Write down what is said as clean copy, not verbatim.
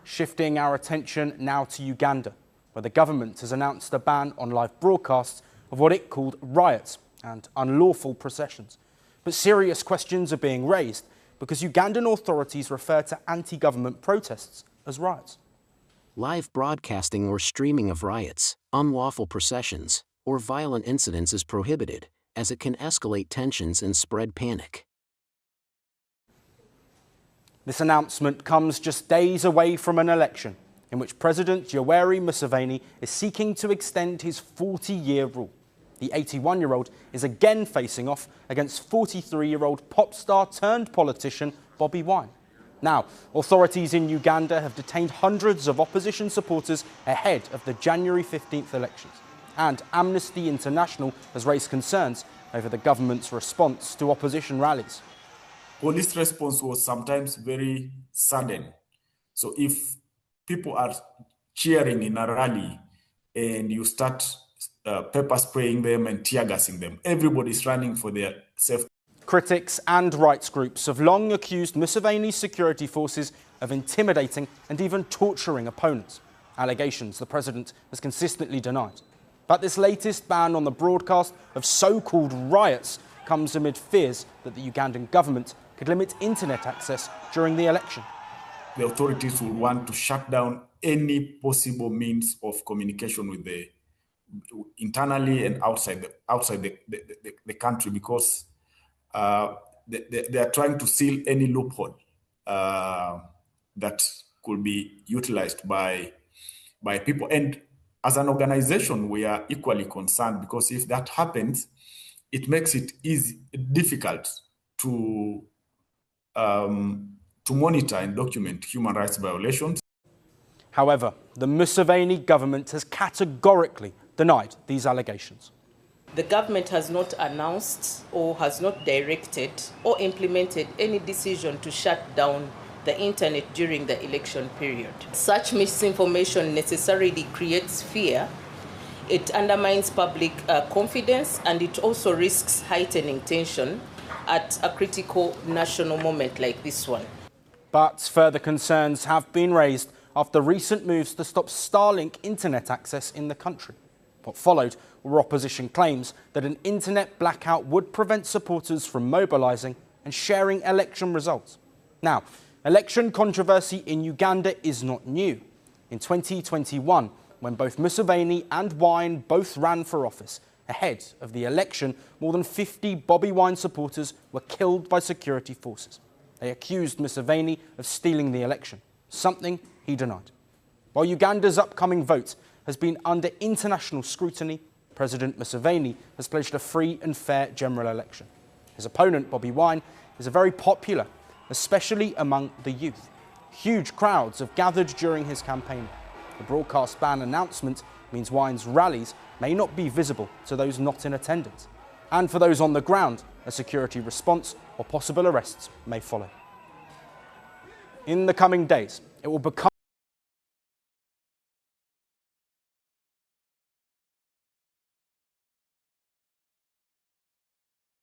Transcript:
Shifting our attention now to Uganda, where the government has announced a ban on live broadcasts of what it called riots and unlawful processions. But serious questions are being raised because Ugandan authorities refer to anti-government protests as riots. Live broadcasting or streaming of riots, unlawful processions, or violent incidents is prohibited, as it can escalate tensions and spread panic. This announcement comes just days away from an election in which President Yoweri Museveni is seeking to extend his 40-year rule. The 81-year-old is again facing off against 43-year-old pop star turned politician Bobi Wine. Now, authorities in Uganda have detained hundreds of opposition supporters ahead of the January 15th elections. And Amnesty International has raised concerns over the government's response to opposition rallies. Police response was sometimes very sudden. So if people are cheering in a rally and you start pepper spraying them and tear gassing them, everybody's running for their safety. Critics and rights groups have long accused Museveni's security forces of intimidating and even torturing opponents, allegations the president has consistently denied. But this latest ban on the broadcast of so-called riots comes amid fears that the Ugandan government could limit internet access during the election. The authorities will want to shut down any possible means of communication with the internally and outside the country, because they are trying to seal any loophole that could be utilized by people. And as an organization, we are equally concerned, because if that happens, it makes it difficult to monitor and document human rights violations. However, the Museveni government has categorically denied these allegations. The government has not announced or has not directed or implemented any decision to shut down the internet during the election period. Such misinformation necessarily creates fear. It undermines public confidence, and it also risks heightening tension at a critical national moment like this one. But further concerns have been raised after recent moves to stop Starlink internet access in the country. What followed were opposition claims that an internet blackout would prevent supporters from mobilising and sharing election results. Now, election controversy in Uganda is not new. In 2021, when both Museveni and Wine both ran for office, ahead of the election, more than 50 Bobi Wine supporters were killed by security forces. They accused Museveni of stealing the election, something he denied. While Uganda's upcoming vote has been under international scrutiny, President Museveni has pledged a free and fair general election. His opponent, Bobi Wine, is very popular, especially among the youth. Huge crowds have gathered during his campaign. The broadcast ban announcement means Wine's rallies may not be visible to those not in attendance. And for those on the ground, a security response or possible arrests may follow. In the coming days, it will become